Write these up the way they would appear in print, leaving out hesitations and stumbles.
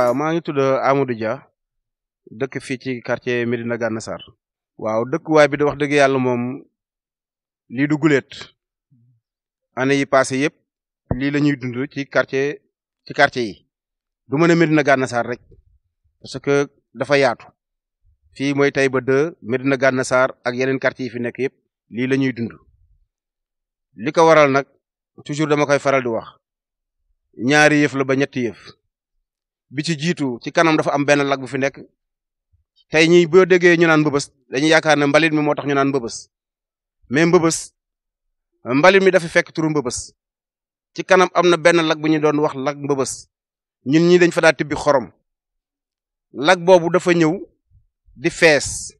waaw maa ngi tudd Amadou Dia dëkk fii ci quartier Médina Gana Sarr. waaw dëkkuwaay bi de wax dëgg yàlla moom lii du guleet année yi passé yëpp lii la ñuy dund ci quartier yi du mën a Médina Gana Sarr rek parce que dafa yaatu fii mooy Taïba 2 Médina Gana Sarr ak yeneen quartier yi fi nekk yëpp lii la ñuy dund li ko waral nag toujours dama koy faral di wax ñaari yëf la ba ñetti yëf bi ci jiitu ci kanam dafa am benn lag bu fi nekk tey ñi boo déggee ñu naan mbëbës dañuy yaakaar ne mbalit mi moo tax ñu naan mbëbës mais mbëbës mbalit mi dafa fekk turu mbëbës ci kanam am na benn lag bu ñu doon wax lag mbëbës ñun ñi dañ fa daa tibbi xorom lag boobu dafa ñëw di fees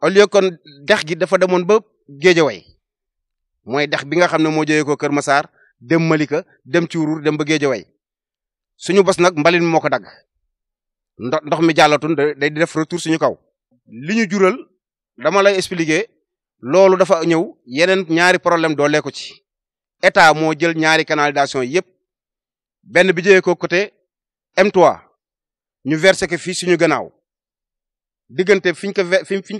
au lieu kon dex gi dafa demoon ba Géejawaay mooy dex bi nga xam ne moo jógee ko Kër Massar dem Malika dem Cuurur dem ba Géejawaay suñu bos nag mbalit mi moo ko dagg ndox mi jàllatun day def retour suñu kaw li ñu jural dama lay expliquer loolu dafa ñëw yeneen ñaari problème doolee ko ci état moo jël ñaari canalisation yépp benn bi jógee ko côté M3 ñu versé ko fii suñu gannaaw diggante fiñ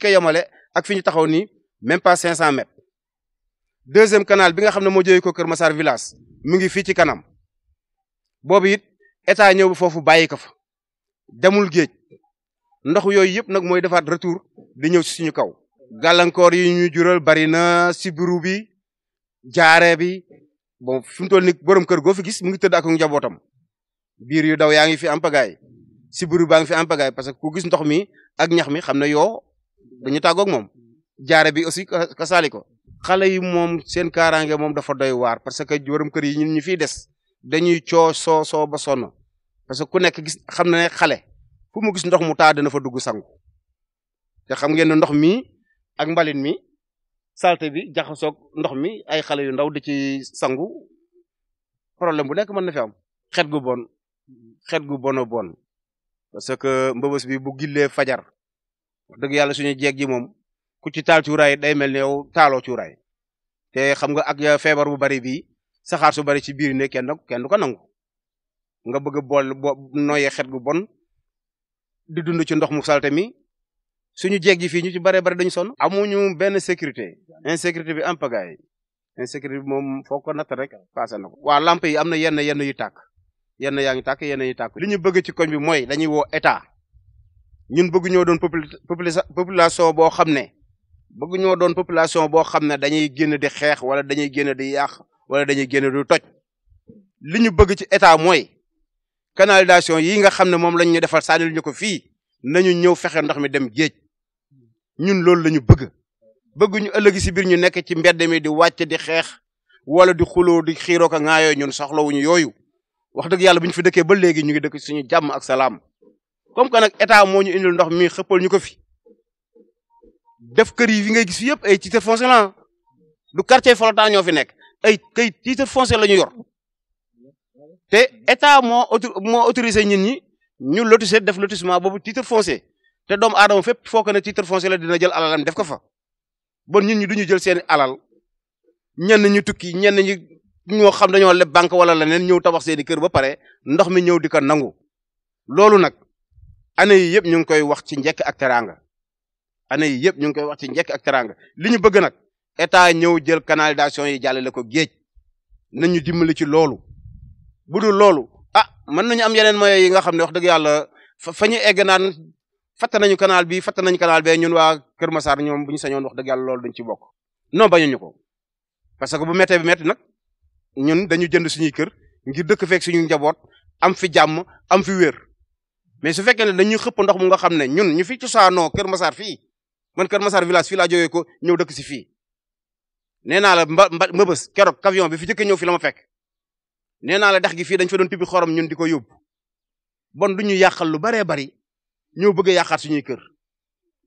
ko yemale ak fi ñu taxaw nii même pas 500 mètres deuxième canal bi nga xam ne moo jógee ko Kër Massar village mu ngi fii ci kanam boobu it état ñëw ba foofu bàyyi ko fa demul géej ndox yooyu yëpp nag mooy defaat retour di ñëw si suñu kaw. gàllankoor yi ñuy jural bari na sibiru bi jaare bi bon fi mu toll ni borom kër goo fi gis mu ngi tëdd ak njabootam biir yu daw yaa ngi fi am pagaay sibiru baa ngi fi am pagaay parce que ku gis ndox mi ak ñax mi xam ne yoo dañu tàggoog moom jaare bi aussi ka saali ko xale yi moom seen kaaraange moom dafa doy waar parce que borom kër yi ñun ñu fiy des dañuy soo ba sonn parce que ku nekk gis xam na ne xale fu mu gis ndox mu taa dina fa dugg sangu te xam ngeen ne ndox mi ak mbalit mi salte bi jaxasoog ndox mi ay xale yu ndaw di ci sangu problème bu nekk mën na fi am xet gu bon parce que mbëbës bi bu gillee fajar wax dëgg yàlla suñu jeeg ji moom ku ci taal cuuraay day mel ne yow taaloo cuuraay te xam nga ak feebar bu bari bi saxaar su bari ci biir ne kenn du ko nangu nga bëgg a bool noyyee xet gu bon di dund ci ndox mu salte mi suñu jeeg ji fii ñu ci bëree bëri dañu sonn. amuñu benn sécurité insécurité bi am pagaay insécurité bi moom foo ko natt rek passé na ko. waa lamp yi am na yenn yu tàkk yenn yaa ngi tàkk yenn yi tàkk. li ñu bëgg ci koñ bi mooy dañuy woo état ñun bëgg ñoo doon population boo xam ne dañuy génn di xeex wala dañuy génn di yàq wala dañuy génn di toj li ñu bëgg ci état mooy canalisation yi nga xam ne moom lañ ñu defal sànnil ñu ko fii nañu ñëw fexe ndox mi dem géej ñun loolu la ñu bëgg ñu ëllëg si biir ñu nekk ci mbedd mi di wàcc di xeex wala di xuloo di xiiroo ko ŋaayoo ñun soxlawuñu yooyu wax dëgg yàlla bu ñu fi dëkkee ba léegi ñu ngi dëkk suñu jàmm ak salaam comme que nag état moo ñu indil ndox mi xëppal ñu ko fi def kër yi fi ngay gis fi yëpp ay titre foncier la du quartier flottant ñoo fi nekk ay kay titre foncier la ñu yor te état moo autorisé ñin ñi ñu lotissé def lotissement boobu titre foncier te doomu aadama fépp foo ko ne titre foncier la dina jël alalam def ko fa bon ñin ñi duñu jël seen alal ñenn ñu tukki ñenn ñi ñoo xam dañoo leb banque wala leneen ñëw tabax seeni kër ba pare ndox mi ñëw di ko nangu loolu nag année yi yëpp ñu ngi koy wax ci njekk ak teraanga li ñu bëgg nag état ñëw jël canalisation yi jàllale ko géej nañu dimbali ci loolu bu dul loolu mën nañu am yeneen moyens yi nga xam ne wax dëgg yàlla fa ñu egg naan fatt nañu canal bee ñun waa Kër Massar ñoom bu ñu sañoon wax dëgg yàlla loolu duñ ci bokk non bañuñu ko parce que bu méttee bi métti nag ñun dañu jënd suñuy kër ngir dëkk feek suñu njaboot am fi jàmm am fi wér mais su fekkee ne dañuy xëpp ndox mu nga xam ne ñun ñu fi cosaanoo Kër Massar fii man Kër Massar village fii laa jógee ko ñëw dëkk si fii nee naa la mbëbës keroog camion bi fi jëkk ñëw fi la ma fekk nee naa la dex gi fii dañ fa doon tibbi xorom ñun di ko yóbbu bon du ñu yàqal lu baree bari ñëw bëgg a yàqaat suñuy kër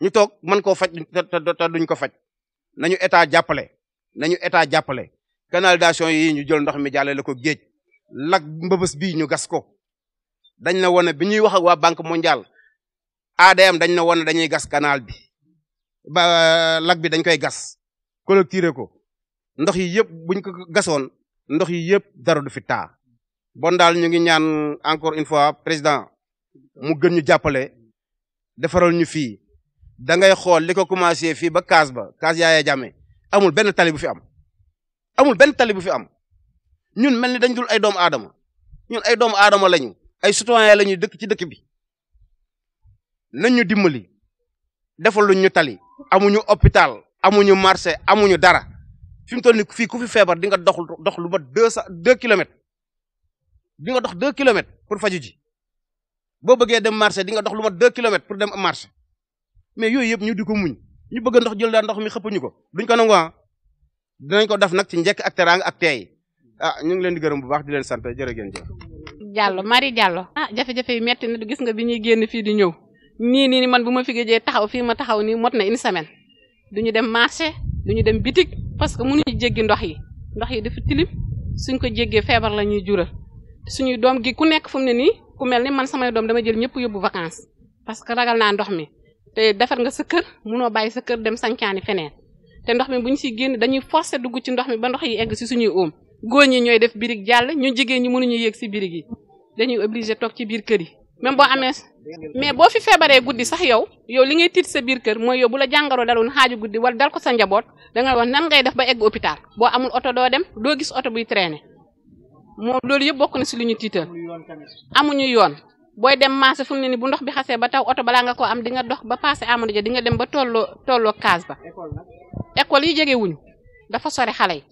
ñu toog mën koo faj te duñ ko faj nañu état jàppale canalisation yi ñu jël ndox mi jàllale ko géej lag mbëbës bii ñu gas ko dañ na wone bi ñuy wax ak waa banque mondiale ADM dañ na wone dañuy gas canal bi ba lag bi dañ koy gas collecter ko ndox yi yëpp buñ ko gasoon ndox yi yëpp dara du fi taa bon daal ñu ngi ñaan encore une fois président mu gën ñu jàppale defaral ñu fii da ngay xool li ko commencé fii ba Kaas Yaya Jammeh amul benn tali bu fi am amul benn tali bu fi am ñun mel ni dañ dul ay doomu aadama ñun ay doomu aadama lañu ay citoyen lañu dëkk ci dëkk bi nañ ñu dimbali defal luñ ñu tali amuñu hôpital amuñu marché amuñu dara fi mu toll nii fii ku fi feebar di nga dox lu ba 2 kilomètres di nga dox 2 kilomètres pour faju ji boo bëggee dem marché di nga dox lu ma 2 kilomètres pour dem marché mais yooyu yëpp ñu di ko muñ ñu bëgg ndox jël daal ndox mi xëppuñu ko duñ ko nangu dinañ ko def nag ci njëkk ak teraanga ak teey ñu ngi leen di gërëm bu baax di leen sant jërë ngeen jëf. Marie Diallo jafe-jafe yi metti na gis nga bi ñuy génn fii di ñëw nii man bu ma fi géejee taxaw fii ma taxaw nii mot na une semaine duñu dem marché duñu dem bitik parce que mënuñu jéggi ndox yi dafa tilim suñ ko jéggee feebar la ñuy jural suñuy doom gi ku nekk fu mu ne nii ku mel ni man samay doom dama jël ñëpp yóbbu vacances parce que ragal naa ndox mi te defar nga sa kër munoo bàyyi sa kër dem sancaani feneen te ndox mi bu ñu siy génn dañuy forcer dugg ci ndox mi ba ndox yi egg si suñuy oom góor ñi ñooy def birig jàll ñu jigéen ñi mënuñu yéeg si birig yi dañuy obligé toog ci biir kër yi même boo amee mais boo fi feebaree guddi sax yow li ngay tiit sa biir kër mooy yow bu la jàngaroo daloon xaaju guddi wala dal ko sa njaboot danga wax nan ngay def ba egg hôpital boo amul oto doo dem doo gis oto buy traîner moom loolu yëpp bokk na si lu ñu tiital amuñu yoon booy dem marché fu mu ne ni bu ndox bi xasee ba taw oto balaa nga ko am di nga dox ba passé Amadou Dia di nga dem ba tolloo Kaas ba école yi jege wuñu dafa sori xale yi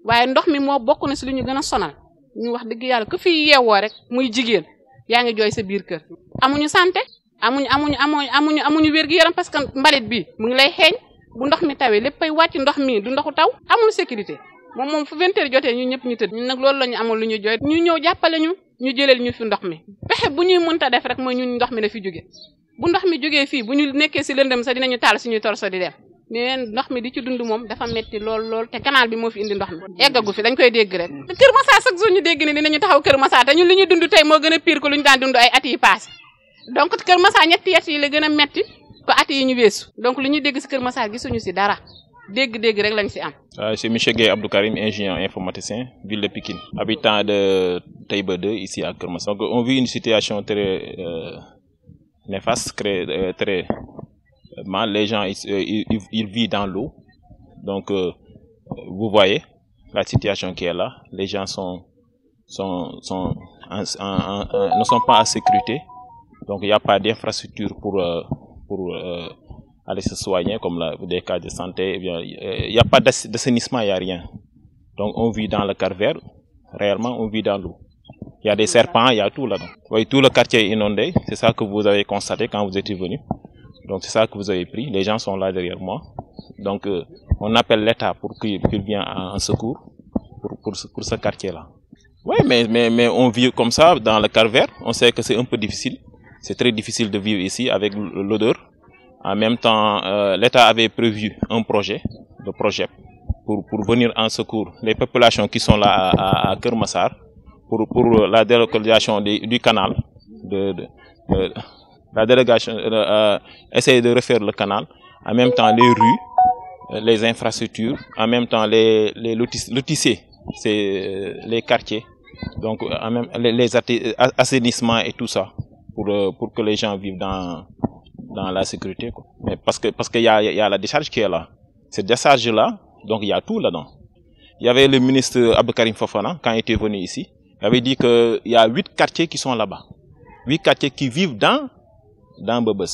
waaye ndox mi moo bokk na si lu ñu gën a sonal ñu wax dëgg yàlla ku fi yeewoo rek muy jigéen yaa ngi jooy sa biir kër amuñu santé amuñu wér-gu-yaram parce que mbalit bi mu ngi lay xeeñ bu ndox mi tawee léppay wàcc ndox mi du ndoxu taw amul sécurité moom fu 20 heures jotee ñun ñëpp ñu tëdd ñun nag loolu la ñu amoon lu ñu jooy ñu ñëw jàppale ñu jëleel ñu fi ndox mi pexe bu ñuy mënta def rek mooy ñun ndox mi na fi jóge bu ndox mi jógee fii bu ñu nekkee si lëndëm sax dinañu taal suñuy torso di dem mais ndox mi di ci dund moom dafa metti lool te canal bi moo fi indi ndox mi eggagu fi dañ koy dégg rek Kër Massar chaque jour ñu dégg ne dinañu taxaw Kër Massar te ñun li ñuy dund tey moo gën a pire ko lu ñu daan dund ay at yi passé donc Kër Massar ñetti at yi la gën a metti ko at yi ñu weesu donc li ñuy dégg si Kër Massar gisuñu si dara dégg rek lañ si am. C'est monsieur Gueye Abdou Karim, ingénieur informaticien, ville de Pikine, habitant de Taïba 2 ici à Kër Massar. Donc on vit une situation très néfaste, très mal. Les gens ils vivent dans l'eau. Donc vous voyez la situation qui est là. Les gens ne sont pas en sécurité. Donc il n'y a pas d'infrastructure pour aller se soigner comme des cas de santé. Il n'y a pas d'assainissement, il n'y a rien. Donc on vit dans le calvaire, réellement on vit dans l'eau. Il y a des serpents, il y a tout là-dedans. Oui, tout le quartier est inondé, c'est ça que vous avez constaté quand vous étiez venu. Donc c'est ça que vous avez pris, les gens sont là derrière moi. Donc on appelle l'État pour qu'il vienne en secours pour ce quartier-là. Oui, mais on vit comme ça dans le calvaire, on sait que c'est un peu difficile. C'est très difficile de vivre ici avec l'odeur. En même temps, l'État avait prévu un projet pour venir en secours les populations qui sont là à Kër Massar pour la délocalisation du canal, la délégation essayer de refaire le canal, en même temps les rues, les infrastructures, en même temps les lotisser, c'est les quartiers, donc en même les assainissements et tout ça pour que les gens vivent dans la sécurité, quoi. Mais parce que y a la décharge qui est là. Cette décharge là, donc il y a tout là-dedans. Il y avait le ministre Abdou Karim Fofana quand il était venu ici, il avait dit que il y a 8 quartiers qui sont là-bas. 8 quartiers qui vivent dans Bebes.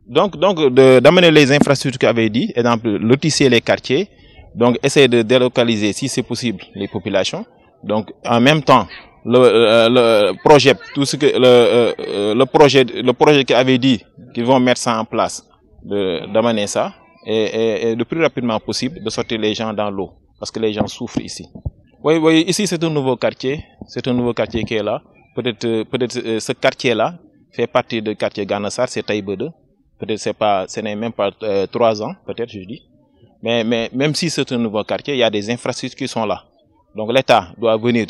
Donc d'amener les infrastructures qu'il avait dit, exemple lotisser les quartiers, donc essayer de délocaliser si c'est possible les populations. Donc en même temps le projet, tout ce que le projet qu'il avait dit qu'ils vont mettre ça en place, d'amener ça et le plus rapidement possible de sortir les gens dans l'eau parce que les gens souffrent ici. Oui, ici c'est un nouveau quartier qui est là. Peut-être ce quartier-là fait partie du quartier Ganassar, c'est Taïba 2. Peut-être ce n'est même pas 3 ans, peut-être je dis. Mais même si c'est un nouveau quartier, il y a des infrastructures qui sont là. Donc l'État doit venir.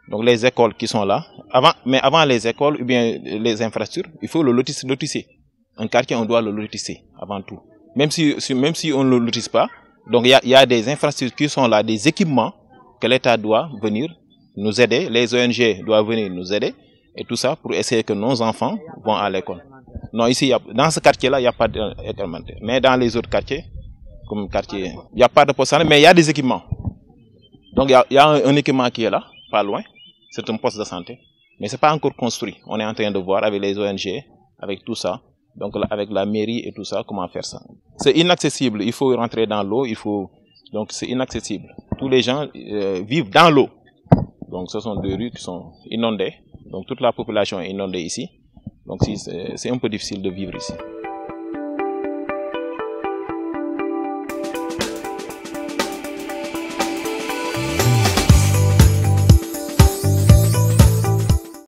Donc les écoles qui sont là, avant les écoles ou bien les infrastructures, il faut le lotisser. Un quartier, on doit le lotisser avant tout. Même si on ne le lotisse pas, donc il y a des infrastructures qui sont là, des équipements que l'État doit venir nous aider, les ONG doivent venir nous aider, et tout ça pour essayer que nos enfants vont à l'école. Non, ici, dans ce quartier-là, il n'y a pas d'élémentaire. Mais dans les autres quartiers, comme quartier, il n'y a pas de poste de santé, mais il y a des équipements. Donc il y a un équipement qui est là, pas loin, c'est un poste de santé, mais c'est pas encore construit. On est en train de voir avec les ONG, avec tout ça, donc avec la mairie et tout ça, comment faire ça. C'est inaccessible, il faut rentrer dans l'eau, donc c'est inaccessible. Tous les gens vivent dans l'eau. Donc ce sont des rues qui sont inondées, donc toute la population est inondée ici. Donc c'est un peu difficile de vivre ici.